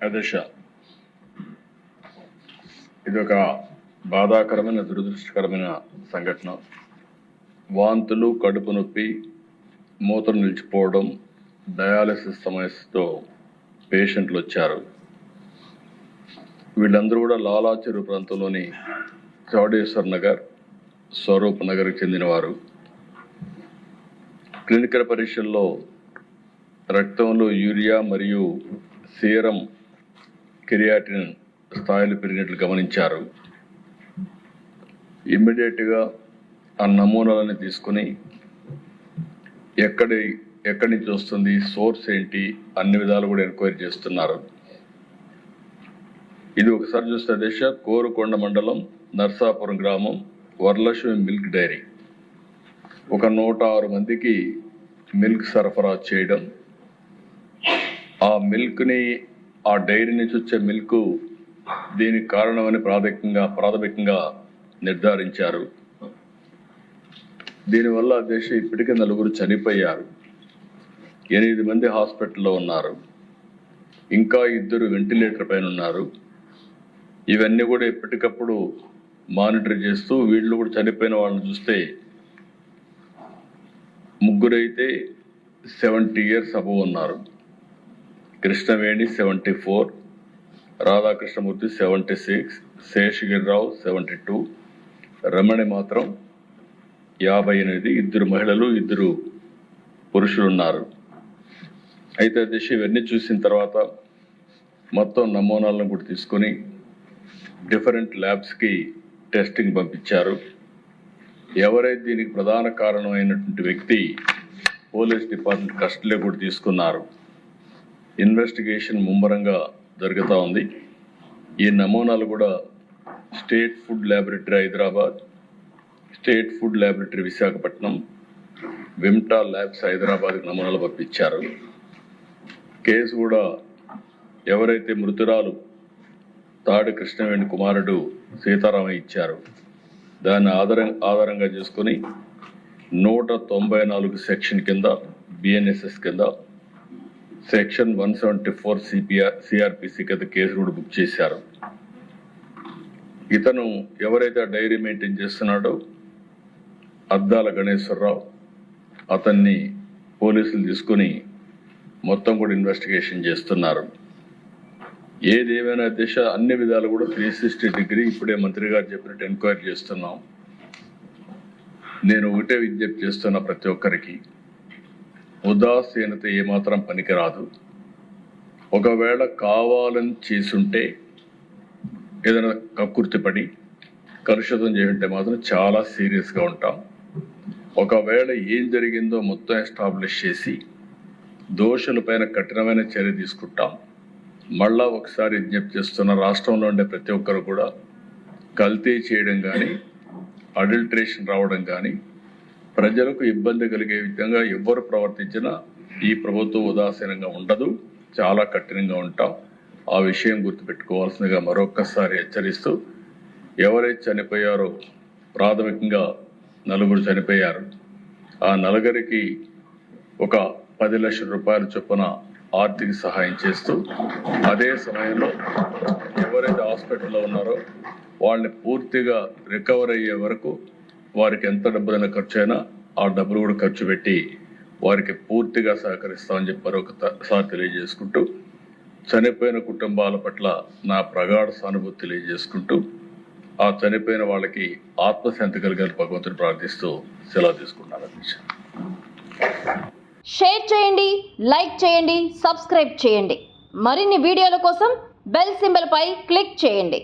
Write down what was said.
అధ్యక్ష, ఇది ఒక బాధాకరమైన దురదృష్టకరమైన సంఘటన. వాంతులు, కడుపు నొప్పి, మూత్రం నిలిచిపోవడం, డయాలసిస్ సమస్యతో పేషెంట్లు వచ్చారు. వీళ్ళందరూ కూడా లాలా చెరువు ప్రాంతంలోని చౌడేశ్వర్ నగర్, స్వరూప్ నగర్కి చెందినవారు. క్లినికల్ పరీక్షల్లో రక్తంలో యూరియా మరియు సీరం క్రియాటిన్ స్థాయిలు పెరిగినట్లు గమనించారు. ఇమ్మీడియట్గా ఆ నమూనాలని తీసుకుని ఎక్కడి నుంచి వస్తుంది, సోర్స్ ఏంటి, అన్ని విధాలు కూడా ఎంక్వైరీ చేస్తున్నారు. ఇది ఒకసారి చూస్తే దిశ కోరుకొండ మండలం నర్సాపురం గ్రామం వరలక్ష్మి మిల్క్ డైరీ ఒక 106 మందికి మిల్క్ సరఫరా చేయడం, ఆ మిల్క్ని ఆ డైరీ నుంచి వచ్చే మిల్క్ దీనికి కారణమని ప్రాథమికంగా నిర్ధారించారు. దీనివల్ల దేశ ఇప్పటికే 4 చనిపోయారు, 8 మంది హాస్పిటల్లో ఉన్నారు, ఇంకా 2 వెంటిలేటర్ పైన ఉన్నారు. ఇవన్నీ కూడా ఎప్పటికప్పుడు మానిటర్ చేస్తూ వీళ్ళు కూడా చనిపోయిన వాళ్ళని చూస్తే 3 అయితే 70 years అబవ్ ఉన్నారు. కృష్ణవేణి 74, రాధాకృష్ణమూర్తి 76, శేషగిరిరావు 72, రమణి మాత్రం 58. 2 మహిళలు 2 పురుషులు ఉన్నారు. అయితే దిశ ఇవన్నీ చూసిన తర్వాత మొత్తం నమూనాలను కూడా తీసుకొని డిఫరెంట్ ల్యాబ్స్కి టెస్టింగ్ పంపించారు. ఎవరైతే దీనికి ప్రధాన కారణమైనటువంటి వ్యక్తి పోలీస్ డిపార్ట్మెంట్ కస్టడీలో కూడా తీసుకున్నారు. ఇన్వెస్టిగేషన్ ముమ్మరంగా జరుగుతూ ఉంది. ఈ నమూనాలు కూడా state food laboratory Hyderabad, state food laboratory Visakhapatnam, Vimta labs హైదరాబాద్కి నమూనాలు పంపించారు. కేసు కూడా ఎవరైతే మృతురాలు తాడి కృష్ణవేణి కుమారుడు సీతారామయ్య ఇచ్చారు, దాన్ని ఆధారంగా చేసుకుని 194 సెక్షన్ కింద, బిఎన్ఎస్ఎస్ కింద, సెక్షన్ 174 సిఆర్పిసి కింద కేసు కూడా బుక్ చేశారు. ఇతను ఎవరైతే డైరీ మెయింటైన్ చేస్తున్నాడో అద్దాల గణేశ్వరరావు, అతన్ని పోలీసులు తీసుకుని మొత్తం కూడా ఇన్వెస్టిగేషన్ చేస్తున్నారు. ఏదేమైనా దిశ అన్ని విధాలు కూడా 360 డిగ్రీ ఇప్పుడే మంత్రి గారు చెప్పినట్టు ఎంక్వైరీ చేస్తున్నాం. నేను ఒకటే విజ్ఞప్తి చేస్తున్నా, ప్రతి ఒక్కరికి ఉదాసీనత ఏమాత్రం పనికిరాదు. ఒకవేళ కావాలని చేసుంటే, ఏదైనా కక్కుర్తిపడి కలుషితం చేస్తుంటే మాత్రం చాలా సీరియస్గా ఉంటాం. ఒకవేళ ఏం జరిగిందో మొత్తం ఎస్టాబ్లిష్ చేసి దోషులపైన కఠినమైన చర్య తీసుకుంటాం. మళ్ళా ఒకసారి విజ్ఞప్తి చేస్తున్న, రాష్ట్రంలో ఉండే ప్రతి ఒక్కరు కూడా కల్తీ చేయడం కానీ, అడల్ట్రేషన్ రావడం కానీ, ప్రజలకు ఇబ్బంది కలిగే విధంగా ఎవ్వరు ప్రవర్తించినా ఈ ప్రభుత్వం ఉదాసీనంగా ఉండదు, చాలా కఠినంగా ఉంటాం. ఆ విషయం గుర్తుపెట్టుకోవాల్సిందిగా మరొక్కసారి హెచ్చరిస్తూ, ఎవరైతే చనిపోయారో ప్రాథమికంగా 4 చనిపోయారు. ఆ 4కి ఒక 10 లక్షల రూపాయల చొప్పున ఆర్థిక సహాయం చేస్తూ, అదే సమయంలో ఎవరైతే హాస్పిటల్లో ఉన్నారో వాళ్ళని పూర్తిగా రికవర్ అయ్యే వరకు వారికి ఎంత డబ్బులైనా ఖర్చు అయినా ఆ డబ్బులు కూడా ఖర్చు పెట్టి వారికి పూర్తిగా సహకరిస్తామని చెప్పి మరొకసారి తెలియజేసుకుంటూ, చనిపోయిన కుటుంబాల పట్ల నా ప్రగాఢ సానుభూతి తెలియజేసుకుంటూ, ఆ చనిపోయిన వాళ్ళకి ఆత్మశాంతి కలిగాలని భగవంతుని ప్రార్థిస్తూ సెలవు తీసుకున్నాను. షేర్ చేయండి, లైక్ చేయండి, సబ్స్క్రైబ్ చేయండి. మరిన్ని వీడియోల కోసం బెల్ సింబల్ పై క్లిక్ చేయండి.